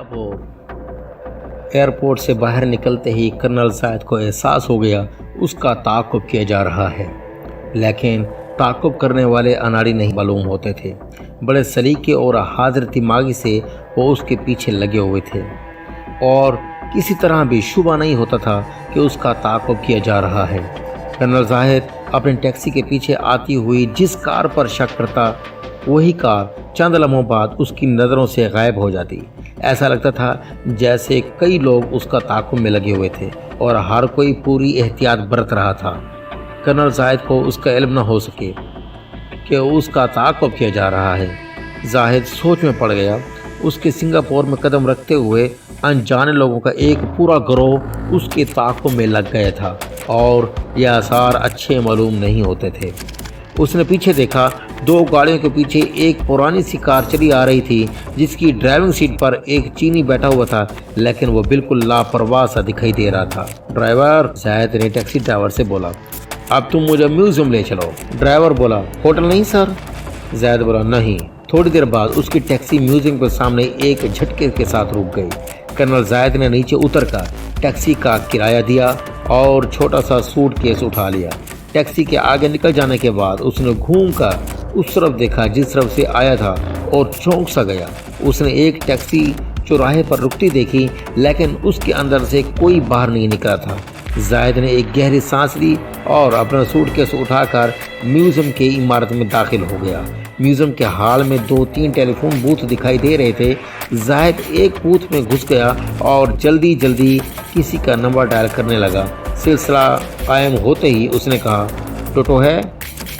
अब वो एयरपोर्ट से बाहर निकलते ही कर्नल जायद को एहसास हो गया उसका ताक़ुब किया जा रहा है, लेकिन ताक़ुब करने वाले अनाड़ी नहीं मालूम होते थे। बड़े सलीके और हाजिर दिमागी से वो उसके पीछे लगे हुए थे और किसी तरह भी शुबा नहीं होता था कि उसका ताक़ुब किया जा रहा है। कर्नल जाहिद अपनी टैक्सी के पीछे आती हुई जिस कार पर शक करता, वही कार चंद लम्हों बाद उसकी नज़रों से गायब हो जाती। ऐसा लगता था जैसे कई लोग उसका ताक़ुब में लगे हुए थे और हर कोई पूरी एहतियात बरत रहा था। कर्नल जाहिद को उसका इल्म न हो सके कि उसका ताक़ुब किया जा रहा है। जाहिद सोच में पड़ गया। उसके सिंगापुर में कदम रखते हुए अनजाने लोगों का एक पूरा गिरोह उसके ताक़ुब में लग गया था और ये आसार अच्छे मालूम नहीं होते थे। उसने पीछे देखा, दो गाड़ियों के पीछे एक पुरानी सी कार चली आ रही थी जिसकी ड्राइविंग सीट पर एक चीनी बैठा हुआ था, लेकिन वो बिल्कुल लापरवाह सा दिखाई दे रहा था। ड्राइवर, जायद ने टैक्सी ड्राइवर से बोला, अब तुम मुझे म्यूजियम ले चलो। ड्राइवर बोला, होटल नहीं सर। जायद बोला, नहीं। थोड़ी देर बाद उसकी टैक्सी म्यूजियम के सामने एक झटके के साथ रुक गई। कर्नल जायद ने नीचे उतर कर टैक्सी का किराया दिया और छोटा सा सूटकेस उठा लिया। टैक्सी के आगे निकल जाने के बाद उसने घूमकर उस तरफ देखा जिस तरफ से आया था और चौंक सा गया। उसने एक टैक्सी चौराहे पर रुकती देखी, लेकिन उसके अंदर से कोई बाहर नहीं निकला था। जायद ने एक गहरी सांस ली और अपना सूटकेस उठाकर म्यूजियम की इमारत में दाखिल हो गया। म्यूजियम के हॉल में 2-3 टेलीफोन बूथ दिखाई दे रहे थे। जायद एक बूथ में घुस गया और जल्दी जल्दी किसी का नंबर डायल करने लगा। सिलसिला कायम होते ही उसने कहा, टोटो है?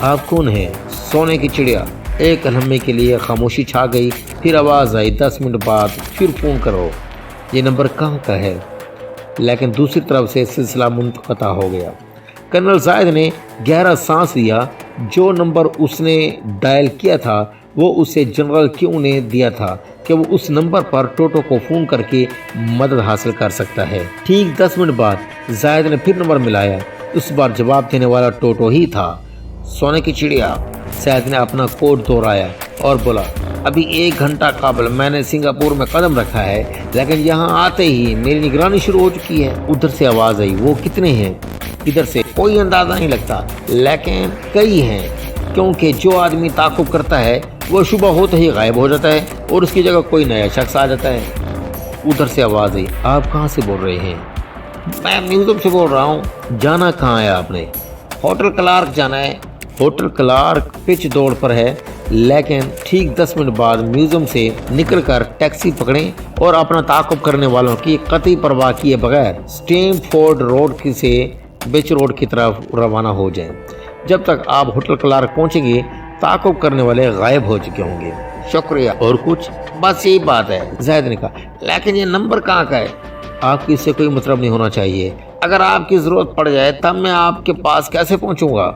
आप कौन हैं? सोने की चिड़िया। एक लम्हे के लिए खामोशी छा गई, फिर आवाज़ आई, 10 मिनट बाद फिर फ़ोन करो। ये नंबर कहाँ का है? लेकिन दूसरी तरफ से सिलसिला मुनक़ता हो गया। कर्नल जायद ने गहरा सांस लिया। जो नंबर उसने डायल किया था वो उसे जनरल क्यू ने दिया था कि वो उस नंबर पर टोटो को फ़ोन करके मदद हासिल कर सकता है। ठीक 10 मिनट बाद जायद ने फिर नंबर मिलाया। इस बार जवाब देने वाला टोटो ही था। सोने की चिड़िया। जायद ने अपना कोड दोहराया और बोला, अभी 1 घंटा काबल मैंने सिंगापुर में कदम रखा है, लेकिन यहाँ आते ही मेरी निगरानी शुरू हो चुकी है। उधर से आवाज़ आई, वो कितने हैं? इधर से कोई अंदाज़ा नहीं लगता, लेकिन कई हैं, क्योंकि जो आदमी ताक़ुब करता है वो सुबह होते ही गायब हो जाता है और उसकी जगह कोई नया शख्स आ जाता है। उधर से आवाज़ आई, आप कहाँ से बोल रहे हैं? मैं म्यूजियम से बोल रहा हूँ। जाना कहाँ है आपने? होटल क्लार्क जाना है। होटल क्लार्क पिच दौड़ पर है, लेकिन ठीक 10 मिनट बाद म्यूजियम से निकलकर टैक्सी पकड़ें और अपना ताक़ुब करने वालों की कतई परवाह किए बगैर स्टैमफोर्ड रोड से बिच रोड की तरफ रवाना हो जाएं। जब तक आप होटल क्लार्क पहुंचेंगे, ताक़ुब करने वाले गायब हो चुके होंगे। शुक्रिया। और कुछ? बस यही बात है, जायद ने कहा। लेकिन ये नंबर कहाँ का है? आपकी इससे कोई मतलब नहीं होना चाहिए। अगर आपकी ज़रूरत पड़ जाए तब मैं आपके पास कैसे पहुँचूँगा?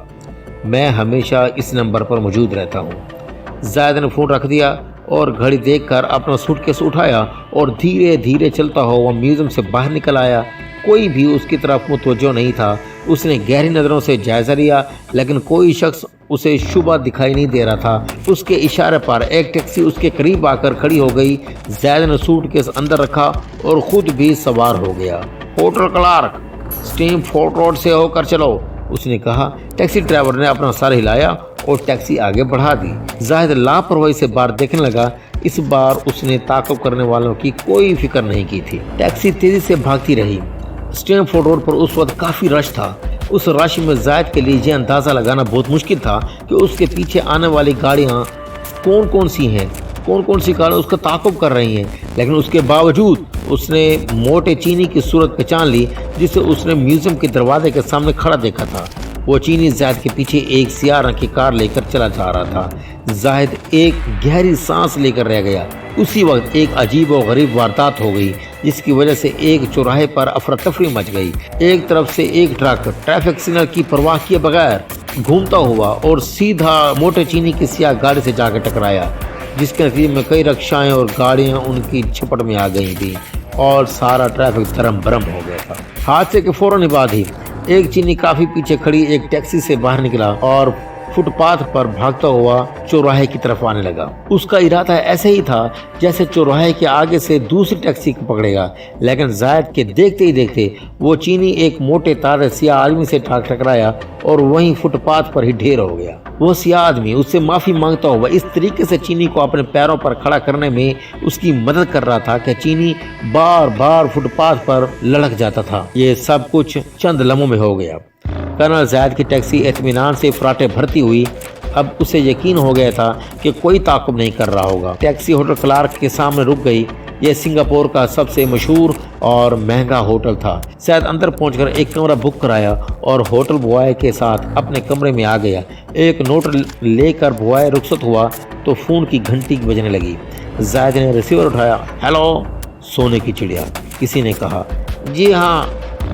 मैं हमेशा इस नंबर पर मौजूद रहता हूँ। जायद ने फ़ोन रख दिया और घड़ी देखकर अपना सूटकेस उठाया और धीरे धीरे चलता हुआ म्यूजियम से बाहर निकल आया। कोई भी उसकी तरफ मुतवज्जो नहीं था। उसने गहरी नज़रों से जायज़ा लिया, लेकिन कोई शख्स उसे शुबा दिखाई नहीं दे रहा था। उसके इशारे पर एक टैक्सी उसके करीब आकर खड़ी हो गई। जायद ने सूटकेस अंदर रखा और ख़ुद भी सवार हो गया। होटल क्लार्क, स्टैमफोर्ड रोड से होकर चलो, उसने कहा। टैक्सी ड्राइवर ने अपना सर हिलाया और टैक्सी आगे बढ़ा दी। जाहिद लापरवाही से बाहर देखने लगा। इस बार उसने ताक़ुब करने वालों की कोई फिक्र नहीं की थी। टैक्सी तेज़ी से भागती रही। स्टैमफोर्ड रोड पर उस वक्त काफ़ी रश था। उस रश में जायद के लिए ये अंदाज़ा लगाना बहुत मुश्किल था कि उसके पीछे आने वाली गाड़ियाँ कौन कौन सी हैं, कौन कौन सी गाड़ियाँ उसका ताक़ुब कर रही हैं। लेकिन उसके बावजूद उसने मोटे चीनी की सूरत पहचान ली जिसे उसने म्यूजियम के दरवाजे के सामने खड़ा देखा था। वो चीनी जायद के पीछे एक सियाह रंग की कार लेकर चला जा रहा था। जायद एक गहरी सांस लेकर रह गया। उसी वक्त एक अजीब और गरीब वारदात हो गई, जिसकी वजह से एक चौराहे पर अफरा तफरी मच गई। एक तरफ से एक ट्रक ट्रैफिक सिग्नल की परवाह किए बगैर घूमता हुआ और सीधा मोटे चीनी की सियाह गाड़ी से जाकर टकराया, जिसके नतीजे में कई रिक्शाएं और गाड़ियां उनकी झपट में आ गई थी और सारा ट्रैफिक धर्म भरम हो गया था। हादसे के फौरन बाद ही एक चीनी काफ़ी पीछे खड़ी एक टैक्सी से बाहर निकला और فٹ پاتھ پر بھاگتا ہوا چوراہے کی طرف آنے لگا۔ اس کا ارادہ ایسے ہی تھا جیسے چوراہے کے آگے سے دوسری ٹیکسی کو پکڑے گا، لیکن زائد کے دیکھتے ہی دیکھتے وہ چینی ایک موٹے تازہ سیاہ آدمی سے ٹکرایا اور وہیں فٹ پاتھ پر ہی ڈھیر ہو گیا۔ وہ سیاہ آدمی اس سے معافی مانگتا ہوا اس طریقے سے چینی کو اپنے پیروں پر کھڑا کرنے میں اس کی مدد کر رہا تھا کہ چینی بار بار فٹ پاتھ پر لڑک جاتا تھا۔ یہ سب کچھ چند لمحوں میں ہو گیا۔ کرنل زائد کی ٹیکسی اطمینان سے فراٹے بھرتی ہوئی۔ اب اسے یقین ہو گیا تھا کہ کوئی تعاقب نہیں کر رہا ہوگا۔ ٹیکسی ہوٹل کلارک کے سامنے رک گئی۔ یہ سنگاپور کا سب سے مشہور اور مہنگا ہوٹل تھا۔ زائد اندر پہنچ کر ایک کمرہ بک کرایا اور ہوٹل بوائے کے ساتھ اپنے کمرے میں آ گیا۔ ایک نوٹ لے کر بوائے رخصت ہوا تو فون کی گھنٹی بجنے لگی۔ زائد نے ریسیور اٹھایا۔ ہیلو، سونے کی چڑیا، کسی نے کہا۔ جی ہاں،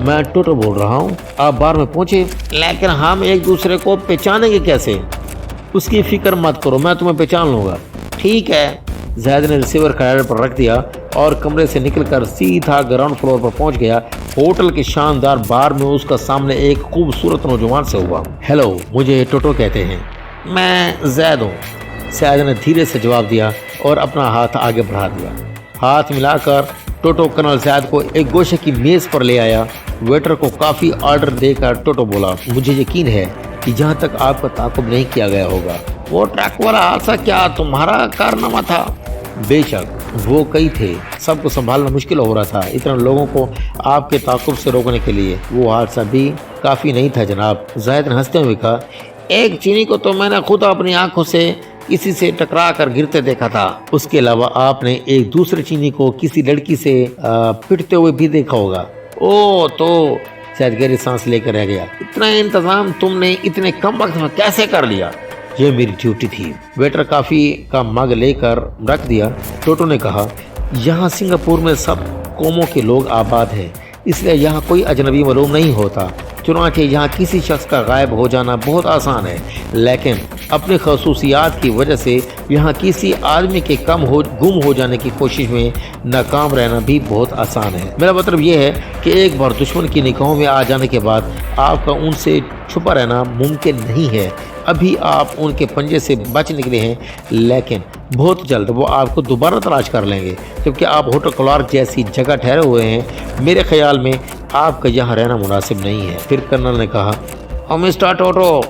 میں ٹوٹو بول رہا ہوں۔ آپ بار میں پہنچے؟ لیکن ہم ایک دوسرے کو پہچانیں گے کیسے؟ اس کی فکر مت کرو، میں تمہیں پہچان لوں گا۔ ٹھیک ہے۔ زائد نے ریسیور کھڑے پر رکھ دیا اور کمرے سے نکل کر سیدھا گراؤنڈ فلور پر پہنچ گیا۔ ہوٹل کے شاندار بار میں اس کا سامنے ایک خوبصورت نوجوان سے ہوا۔ ہیلو، مجھے ٹوٹو کہتے ہیں، میں زید ہوں۔ زید نے دھیرے سے جواب دیا اور اپنا ہاتھ آگے بڑھا دیا۔ ہاتھ ملا کر ٹوٹو کرنل زید کو ایک گوشے کی میز پر لے آیا۔ ویٹر کو کافی آرڈر دے کر ٹوٹو بولا، مجھے یقین ہے کہ جہاں تک آپ کا تعاقب نہیں کیا گیا ہوگا وہ ٹرک والا حادثہ کیا تمہارا کارنامہ تھا؟ بے شک، وہ کئی تھے، سب کو سنبھالنا مشکل ہو رہا تھا۔ اتنے لوگوں کو آپ کے تعاقب سے روکنے کے لیے وہ حادثہ بھی کافی نہیں تھا جناب۔ زاہد نے ہنستے ہوئے کہا، ایک چینی کو تو میں نے خود اپنی آنکھوں سے کسی سے ٹکرا کر گرتے دیکھا تھا۔ اس کے علاوہ آپ نے ایک دوسرے چینی کو کسی لڑکی سے پٹتے ہوئے بھی دیکھا ہوگا۔ او تو زاہد گہری سانس لے کر رہ گیا۔ اتنا انتظام تم نے اتنے کم وقت میں کیسے کر لیا؟ یہ میری ڈیوٹی تھی۔ ویٹر کافی کا مگ لے کر رکھ دیا۔ ٹوٹو نے کہا، یہاں سنگاپور میں سب قوموں کے لوگ آباد ہیں، اس لیے یہاں کوئی اجنبی معلوم نہیں ہوتا، چنانچہ یہاں کسی شخص کا غائب ہو جانا بہت آسان ہے، لیکن اپنی خصوصیات کی وجہ سے یہاں کسی آدمی کے گم ہو جانے کی کوشش میں ناکام رہنا بھی بہت آسان ہے۔ میرا مطلب یہ ہے کہ ایک بار دشمن کی نگاہوں میں آ جانے کے بعد آپ کا ان سے چھپا رہنا ممکن نہیں ہے۔ ابھی آپ ان کے پنجے سے بچ نکلے ہیں، لیکن بہت جلد وہ آپ کو دوبارہ تلاش کر لیں گے۔ جبکہ آپ ہوٹل کلارک جیسی جگہ ٹھہرے ہوئے ہیں، میرے خیال میں آپ کا یہاں رہنا مناسب نہیں ہے۔ پھر کرنل نے کہا، مسٹر ٹوٹو۔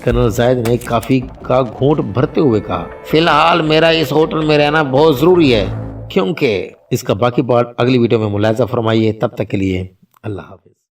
کرنل زاہد نے کافی کا گھونٹ بھرتے ہوئے کہا، فی الحال میرا اس ہوٹل میں رہنا بہت ضروری ہے، کیونکہ اس کا باقی پارٹ اگلی ویڈیو میں ملاحظہ فرمائیے۔ تب تک کے لیے اللہ حافظ۔